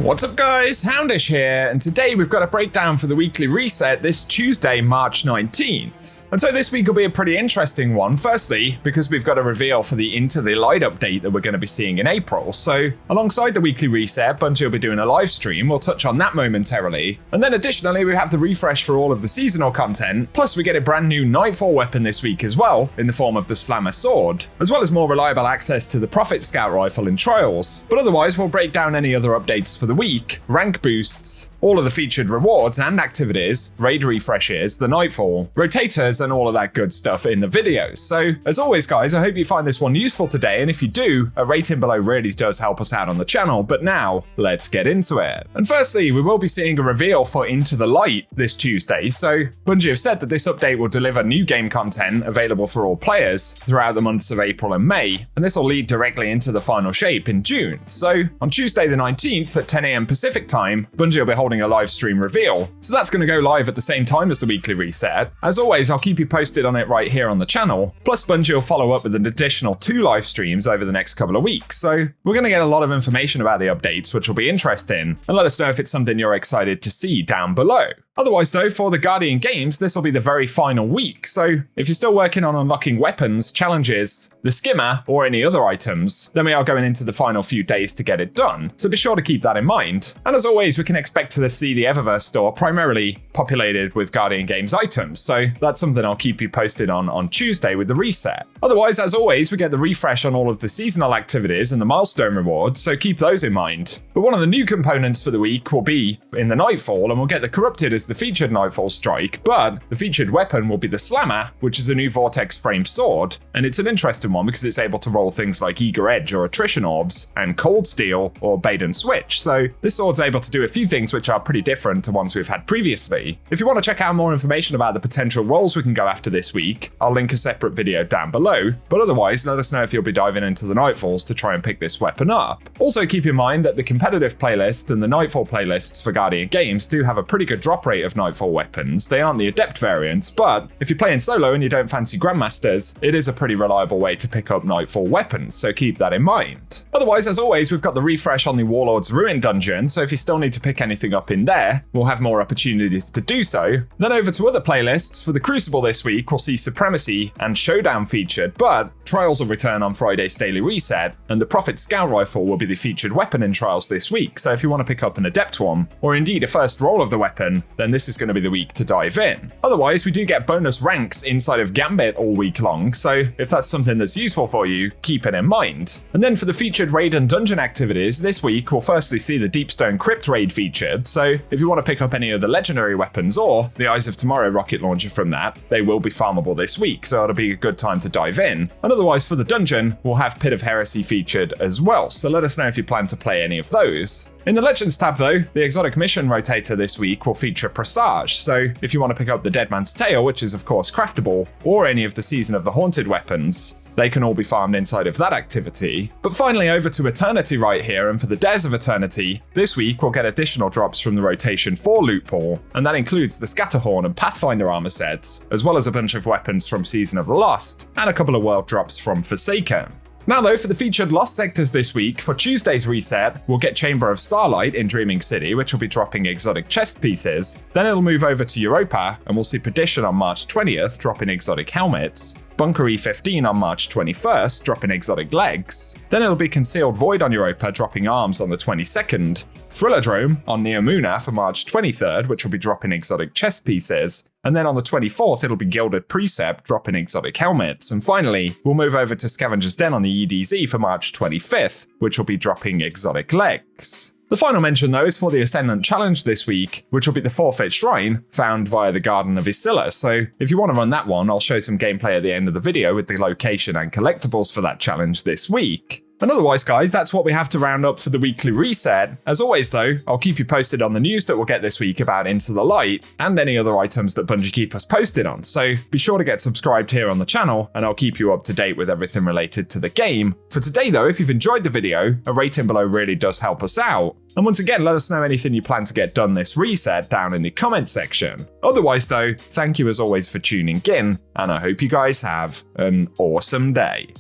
What's up guys, Houndish here, and today we've got a breakdown for the weekly reset this Tuesday, March 19th. And so this week will be a pretty interesting one, firstly, because we've got a reveal for the Into the Light update that we're going to be seeing in April. So alongside the weekly reset, Bungie will be doing a live stream, we'll touch on that momentarily. And then additionally, we have the refresh for all of the seasonal content, plus we get a brand new Nightfall weapon this week as well, in the form of the Slammer Sword, as well as more reliable access to the Prophet Scout Rifle in Trials. But otherwise, we'll break down any other updates for the week, rank boosts, all of the featured rewards and activities, raid refreshes, the Nightfall, rotators, and all of that good stuff in the videos. So, as always guys, I hope you find this one useful today, and if you do, a rating below really does help us out on the channel. But now, let's get into it. And firstly, we will be seeing a reveal for Into the Light this Tuesday. So, Bungie have said that this update will deliver new game content available for all players throughout the months of April and May, and this will lead directly into the final shape in June. So, on Tuesday the 19th at 10 AM Pacific time, Bungie will be holding a live stream reveal. So that's going to go live at the same time as the weekly reset. As always, I'll keep you posted on it right here on the channel. Plus Bungie will follow up with an additional 2 live streams over the next couple of weeks. So we're going to get a lot of information about the updates, which will be interesting, and let us know if it's something you're excited to see down below. Otherwise though, for the Guardian Games, this will be the very final week, so if you're still working on unlocking weapons, challenges, the skimmer, or any other items, then we are going into the final few days to get it done, so be sure to keep that in mind. And as always, we can expect to see the Eververse store primarily populated with Guardian Games items, so that's something I'll keep you posted on Tuesday with the reset. Otherwise, as always, we get the refresh on all of the seasonal activities and the milestone rewards, so keep those in mind. But one of the new components for the week will be in the Nightfall, and we'll get the Corrupted as the featured Nightfall strike, but the featured weapon will be the Slammer, which is a new vortex frame sword, and it's an interesting one because it's able to roll things like Eager Edge or Attrition Orbs, and Cold Steel or Bait and Switch, so this sword's able to do a few things which are pretty different to ones we've had previously. If you want to check out more information about the potential roles we can go after this week, I'll link a separate video down below, but otherwise let us know if you'll be diving into the Nightfalls to try and pick this weapon up. Also keep in mind that the competitive playlist and the Nightfall playlists for Guardian Games do have a pretty good drop rate of Nightfall weapons. They aren't the adept variants, but if you're playing solo and you don't fancy Grandmasters, it is a pretty reliable way to pick up Nightfall weapons, so keep that in mind. Otherwise, as always, we've got the refresh on the Warlord's Ruin dungeon, so if you still need to pick anything up in there, we'll have more opportunities to do so. Then over to other playlists. For the Crucible this week, we'll see Supremacy and Showdown featured, but Trials will return on Friday's daily reset, and the Prophet Scout Rifle will be the featured weapon in Trials this week, so if you want to pick up an adept one, or indeed a first roll of the weapon, then this is going to be the week to dive in. Otherwise, we do get bonus ranks inside of Gambit all week long, so if that's something that's useful for you, keep it in mind. And then for the featured raid and dungeon activities, this week we'll firstly see the Deepstone Crypt raid featured, so if you want to pick up any of the legendary weapons or the Eyes of Tomorrow rocket launcher from that, they will be farmable this week, so it'll be a good time to dive in. And otherwise for the dungeon, we'll have Pit of Heresy featured as well, so let us know if you plan to play any of those. In the Legends tab though, the Exotic Mission Rotator this week will feature Presage, so if you want to pick up the Dead Man's Tale, which is of course craftable, or any of the Season of the Haunted weapons, they can all be farmed inside of that activity. But finally over to Eternity right here, and for the Dares of Eternity, this week we'll get additional drops from the Rotation 4 loot pool, and that includes the Scatterhorn and Pathfinder armor sets, as well as a bunch of weapons from Season of the Lost, and a couple of world drops from Forsaken. Now though, for the featured Lost sectors this week, for Tuesday's reset, we'll get Chamber of Starlight in Dreaming City, which will be dropping exotic chest pieces. Then it'll move over to Europa, and we'll see Perdition on March 20th dropping exotic helmets. Bunker E15 on March 21st, dropping exotic legs. Then it'll be Concealed Void on Europa, dropping arms on the 22nd. Thrillerdrome on Neomuna for March 23rd, which will be dropping exotic chest pieces. And then on the 24th, it'll be Gilded Precept, dropping exotic helmets. And finally, we'll move over to Scavenger's Den on the EDZ for March 25th, which will be dropping exotic legs. The final mention though is for the Ascendant Challenge this week, which will be the Forfeit Shrine found via the Garden of Isilla, so if you want to run that one, I'll show some gameplay at the end of the video with the location and collectibles for that challenge this week. And otherwise guys, that's what we have to round up for the weekly reset. As always though, I'll keep you posted on the news that we'll get this week about Into the Light, and any other items that Bungie keep us posted on, so be sure to get subscribed here on the channel, and I'll keep you up to date with everything related to the game. For today though, if you've enjoyed the video, a rating below really does help us out. And once again, let us know anything you plan to get done this reset down in the comment section. Otherwise though, thank you as always for tuning in, and I hope you guys have an awesome day.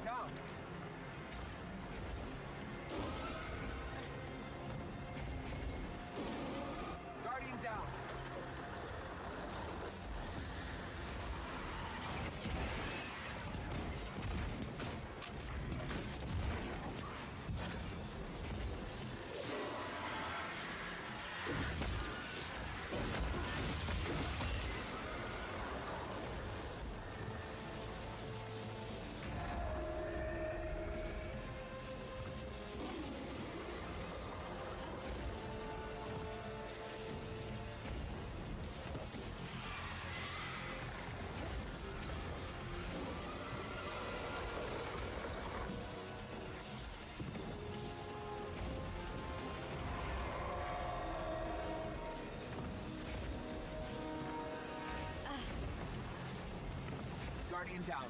down. Guardian down. Guardian down.